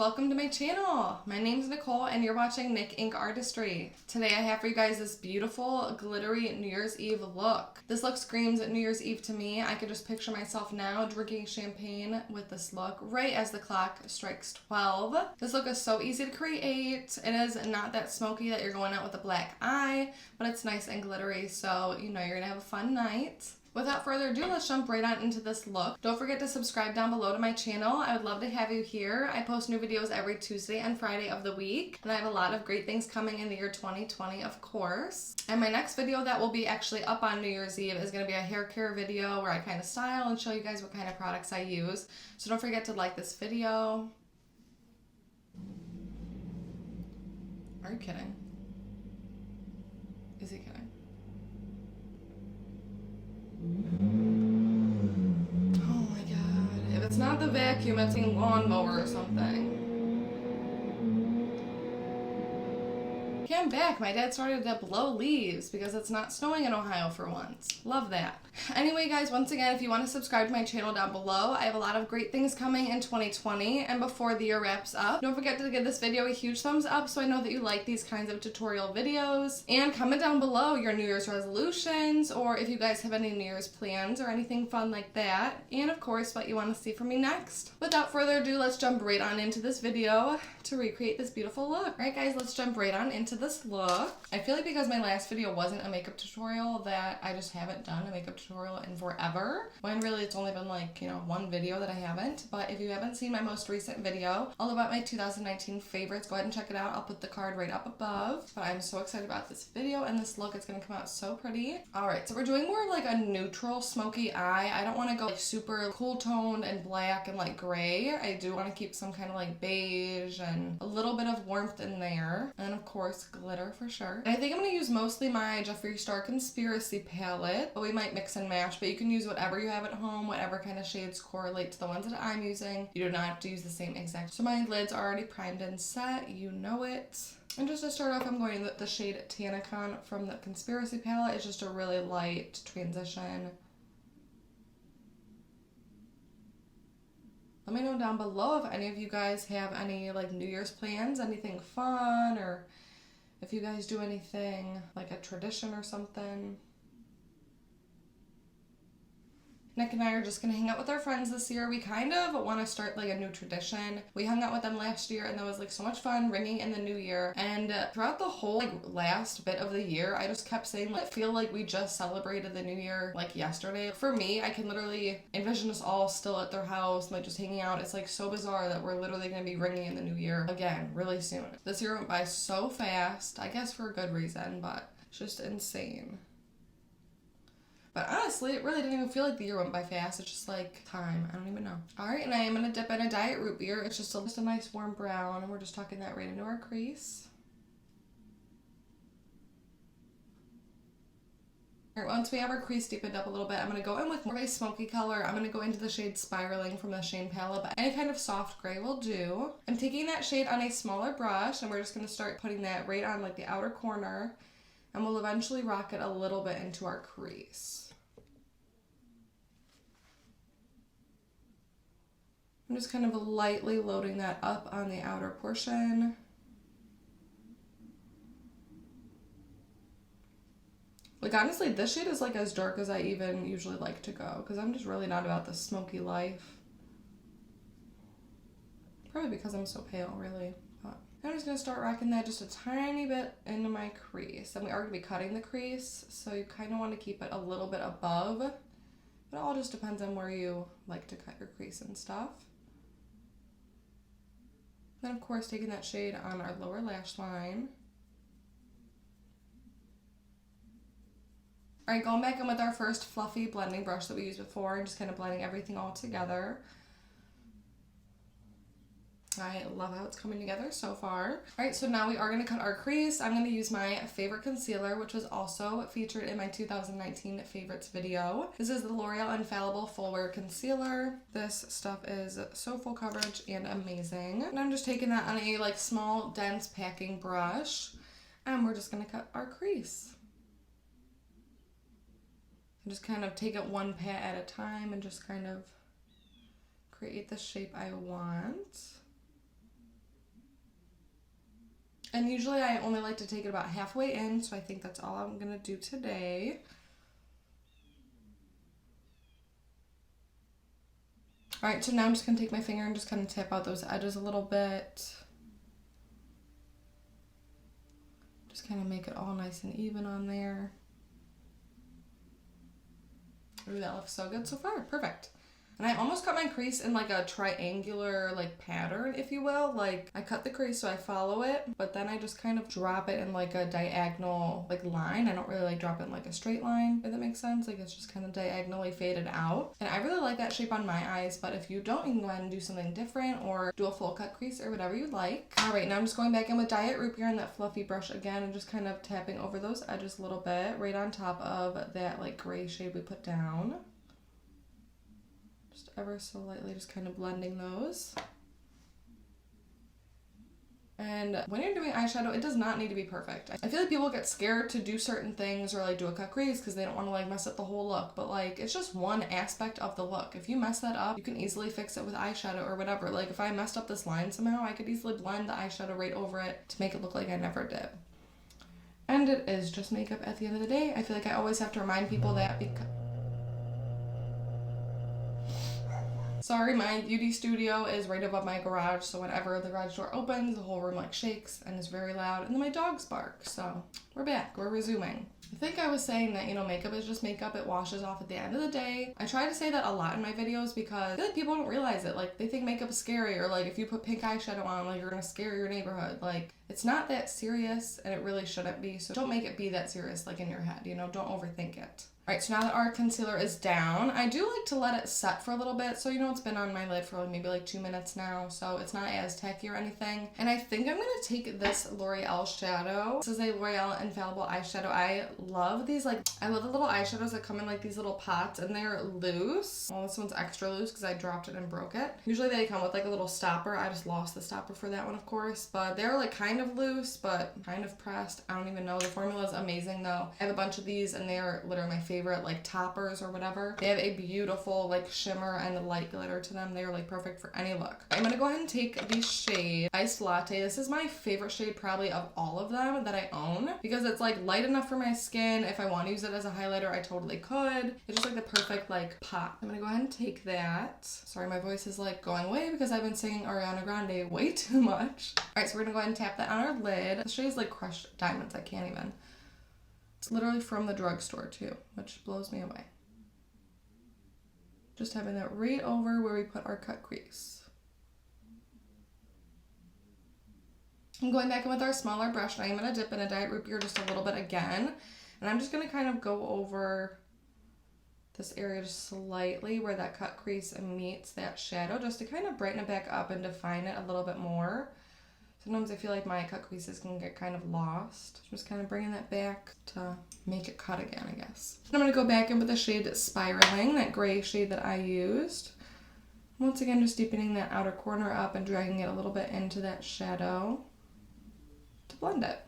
welcome to my channel. My name's Nicole and you're watching Nick Ink Artistry. Today I have for you guys this beautiful glittery New Year's Eve look. This look screams New Year's Eve to me. I could just picture myself now drinking champagne with this look right as the clock strikes 12. This look is so easy to create. It is not that smoky that you're going out with a black eye, but it's nice and glittery, so you know you're gonna have a fun night. Without further ado, let's jump right on into this look. Don't forget to subscribe down below to my channel. I would love to have you here. I post new videos every Tuesday and Friday of the week, and I have a lot of great things coming in the year 2020, of course. And my next video that will be actually up on New Year's Eve is going to be a hair care video where I kind of style and show you guys what kind of products I use. So don't forget to like this video. Are you kidding? Is he kidding? Oh my god. If it's not the vacuum, it's a lawnmower or something. Okay, I'm back. My dad started to blow leaves because it's not snowing in Ohio for once. Love that. Anyway, guys, once again, if you want to subscribe to my channel down below, I have a lot of great things coming in 2020 and before the year wraps up. Don't forget to give this video a huge thumbs up so I know that you like these kinds of tutorial videos. And comment down below your New Year's resolutions, or if you guys have any New Year's plans or anything fun like that. And of course, what you want to see from me next. Without further ado, let's jump right on into this video to recreate this beautiful look. Alright guys, let's jump right on into this look. I feel like because my last video wasn't a makeup tutorial that I just haven't done a makeup tutorial in forever, when really it's only been like, you know, one video that I haven't. But if you haven't seen my most recent video all about my 2019 favorites, go ahead and check it out. I'll put the card right up above. But I'm so excited about this video and this look. It's gonna come out so pretty. Alright, so we're doing more of like a neutral smoky eye. I don't want to go like super cool toned and black and like gray. I do want to keep some kind of like beige and a little bit of warmth in there, and of course glitter for sure. And I think I'm going to use mostly my Jeffree Star Conspiracy palette, but we might mix and match, but you can use whatever you have at home, whatever kind of shades correlate to the ones that I'm using. You do not have to use the same exact. So my lids are already primed and set, you know it. And just to start off, I'm going with the shade Tannicon from the Conspiracy palette. It's just a really light transition. Let me know down below if any of you guys have any like New Year's plans, anything fun, or if you guys do anything like a tradition or something. Nick and I are just gonna hang out with our friends this year. We kind of want to start like a new tradition. We hung out with them last year and that was like so much fun, ringing in the new year. And throughout the whole like last bit of the year, I just kept saying, I feel like we just celebrated the new year like yesterday. For me, I can literally envision us all still at their house, like just hanging out. It's like so bizarre that we're literally gonna be ringing in the new year again really soon. This year went by so fast, I guess for a good reason, but it's just insane. But honestly, it really didn't even feel like the year went by fast. It's just like time. I don't even know. Alright, and I am going to dip in a diet root beer. It's just a nice warm brown, and we're just tucking that right into our crease. Alright, once we have our crease deepened up a little bit, I'm going to go in with more of a smoky color. I'm going to go into the shade Spiraling from the Shane palette, but any kind of soft gray will do. I'm taking that shade on a smaller brush, and we're just going to start putting that right on like the outer corner. And we'll eventually rock it a little bit into our crease. I'm just kind of lightly loading that up on the outer portion. Like honestly, this shade is like as dark as I even usually like to go, because I'm just really not about the smoky life. Probably because I'm so pale, really. I'm just going to start rocking that just a tiny bit into my crease. And we are going to be cutting the crease, so you kind of want to keep it a little bit above. But it all just depends on where you like to cut your crease and stuff. Then of course taking that shade on our lower lash line. Alright, going back in with our first fluffy blending brush that we used before and just kind of blending everything all together. I love how it's coming together so far. Alright, so now we are going to cut our crease. I'm going to use my favorite concealer, which was also featured in my 2019 favorites video. This is the L'Oreal Infallible Full Wear Concealer. This stuff is so full coverage and amazing. And I'm just taking that on a like small, dense packing brush. And we're just going to cut our crease. And just kind of take it one pat at a time and just kind of create the shape I want. And usually I only like to take it about halfway in, so I think that's all I'm gonna do today. All right, so now I'm just gonna take my finger and just kind of tap out those edges a little bit. Just kind of make it all nice and even on there. Ooh, that looks so good so far. Perfect. And I almost cut my crease in like a triangular like pattern, if you will. Like I cut the crease so I follow it, but then I just kind of drop it in like a diagonal like line. I don't really like drop it in like a straight line, if that makes sense. Like it's just kind of diagonally faded out. And I really like that shape on my eyes, but if you don't, you can go ahead and do something different or do a full cut crease or whatever you like. All right, now I'm just going back in with Diet Root Beer and that fluffy brush again and just kind of tapping over those edges a little bit right on top of that like gray shade we put down. Just ever so lightly, just kind of blending those. And when you're doing eyeshadow, it does not need to be perfect. I feel like people get scared to do certain things or like do a cut crease because they don't want to like mess up the whole look. But like, it's just one aspect of the look. If you mess that up, you can easily fix it with eyeshadow or whatever. Like if I messed up this line somehow, I could easily blend the eyeshadow right over it to make it look like I never did. And it is just makeup at the end of the day. I feel like I always have to remind people that because... Sorry, my beauty studio is right above my garage, so whenever the garage door opens, the whole room like shakes and is very loud, and then my dogs bark. So we're back, we're resuming. I think I was saying that, you know, makeup is just makeup, it washes off at the end of the day. I try to say that a lot in my videos because I feel like people don't realize it. Like, they think makeup is scary, or like if you put pink eyeshadow on, like you're gonna scare your neighborhood. Like, it's not that serious, and it really shouldn't be, so don't make it be that serious, like in your head, you know, don't overthink it. Alright, so now that our concealer is down, I do like to let it set for a little bit. So, you know, it's been on my lid for maybe like 2 minutes now, so it's not as tacky or anything. And I think I'm going to take this L'Oreal shadow. This is a L'Oreal Infallible eyeshadow. I love these, like, I love the little eyeshadows that come in like these little pots, and they're loose. Well, this one's extra loose because I dropped it and broke it. Usually they come with like a little stopper. I just lost the stopper for that one, of course. But they're like kind of loose, but kind of pressed. I don't even know. The formula is amazing though. I have a bunch of these, and they are literally my favorite like toppers or whatever. They have a beautiful like shimmer and light glitter to them. They are like perfect for any look. I'm gonna go ahead and take the shade Iced Latte. This is my favorite shade probably of all of them that I own because it's like light enough for my skin. If I want to use it as a highlighter, I totally could. It's just like the perfect like pop. I'm gonna go ahead and take that. Sorry, my voice is like going away because I've been singing Ariana Grande way too much. All right, so we're gonna go ahead and tap that on our lid. The shade is like crushed diamonds. I can't even. It's literally from the drugstore too, which blows me away. Just having that right over where we put our cut crease. I'm going back in with our smaller brush, and I'm going to dip in a Diet Root Beer just a little bit again. And I'm just going to kind of go over this area just slightly where that cut crease meets that shadow, just to kind of brighten it back up and define it a little bit more. Sometimes I feel like my cut creases can get kind of lost. Just kind of bringing that back to make it cut again, I guess. And I'm going to go back in with the shade Spiraling, that gray shade that I used. Once again, just deepening that outer corner up and dragging it a little bit into that shadow to blend it.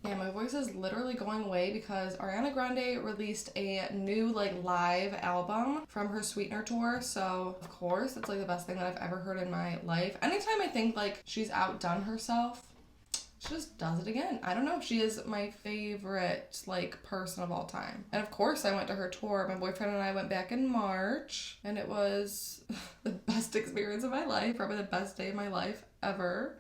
Yeah, my voice is literally going away because Ariana Grande released a new like live album from her Sweetener tour. So of course it's like the best thing that I've ever heard in my life. Anytime I think like she's outdone herself, she just does it again. I don't know. She is my favorite like person of all time. And of course I went to her tour. My boyfriend and I went back in March, and it was the best experience of my life. Probably the best day of my life ever.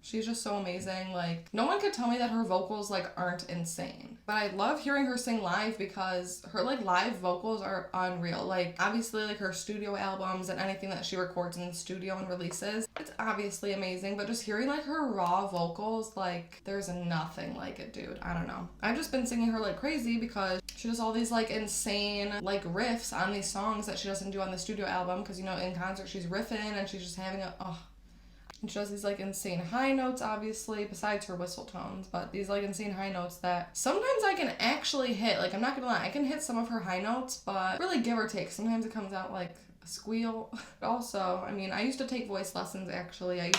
She's just so amazing. Like, no one could tell me that her vocals like aren't insane. But I love hearing her sing live because her like live vocals are unreal. Like, obviously like her studio albums and anything that she records in the studio and releases, it's obviously amazing. But just hearing like her raw vocals, like there's nothing like it, dude. I don't know. I've just been singing her like crazy because she does all these like insane like riffs on these songs that she doesn't do on the studio album. Because, you know, in concert she's riffing and she's just having a, and she does these like insane high notes, obviously, besides her whistle tones, but these like insane high notes that sometimes I can actually hit. Like, I'm not gonna lie, I can hit some of her high notes, but really give or take. Sometimes it comes out like a squeal. Also, I mean, I used to take voice lessons actually. I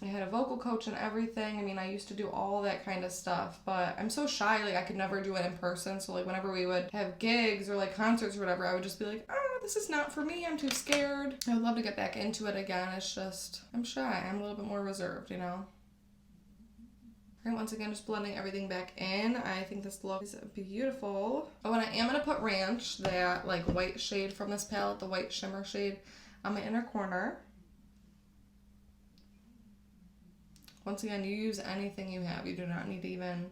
had a vocal coach and everything. I mean, I used to do all that kind of stuff, but I'm so shy, like I could never do it in person. So like whenever we would have gigs or like concerts or whatever, I would just be like, this is not for me. I'm too scared. I would love to get back into it again. It's just, I'm shy. I'm a little bit more reserved, you know? Alright, once again, just blending everything back in. I think this look is beautiful. Oh, and I am going to put Ranch, that like white shade from this palette, the white shimmer shade, on my inner corner. Once again, you use anything you have. You do not need to even, you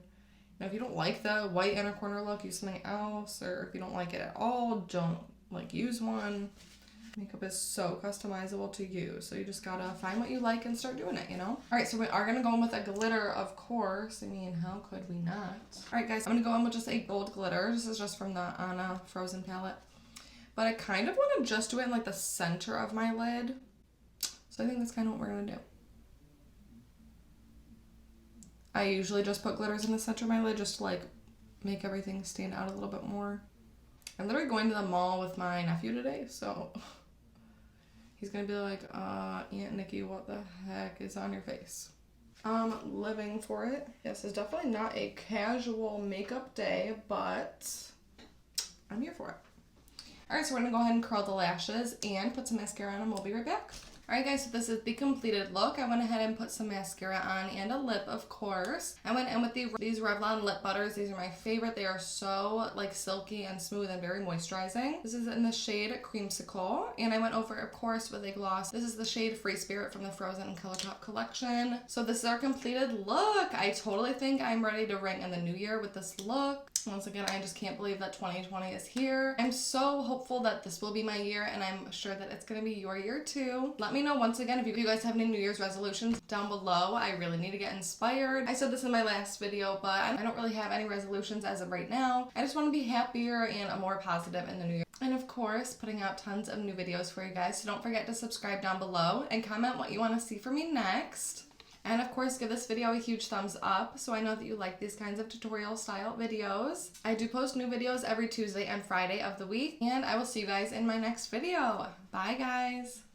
know, if you don't like the white inner corner look, use something else. Or if you don't like it at all, don't like use one. Makeup is so customizable to you, so you just gotta find what you like and start doing it, you know? Alright, so we are gonna go in with a glitter, of course. I mean, how could we not? Alright guys, I'm gonna go in with just a gold glitter. This is just from the Anna Frozen palette. But I kind of want to just do it in like the center of my lid. So I think that's kind of what we're gonna do. I usually just put glitters in the center of my lid just to like make everything stand out a little bit more. I'm literally going to the mall with my nephew today, so he's gonna be like, Aunt Nikki, what the heck is on your face? Living for it. Yes, it's definitely not a casual makeup day, but I'm here for it. Alright, so we're gonna go ahead and curl the lashes and put some mascara on and we'll be right back. Alright guys, so this is the completed look. I went ahead and put some mascara on and a lip, of course. I went in with these Revlon lip butters. These are my favorite. They are so like silky and smooth and very moisturizing. This is in the shade Creamsicle. And I went over, of course, with a gloss. This is the shade Free Spirit from the Frozen ColourPop collection. So this is our completed look. I totally think I'm ready to ring in the new year with this look. Once again, I just can't believe that 2020 is here. I'm so hopeful that this will be my year, and I'm sure that it's gonna be your year too. Let me know once again if you guys have any New Year's resolutions down below. I really need to get inspired. I said this in my last video, but I don't really have any resolutions as of right now. I just want to be happier and more positive in the new year. And of course, putting out tons of new videos for you guys. So don't forget to subscribe down below and comment what you want to see from me next. And of course, give this video a huge thumbs up so I know that you like these kinds of tutorial style videos. I do post new videos every Tuesday and Friday of the week, and I will see you guys in my next video. Bye guys!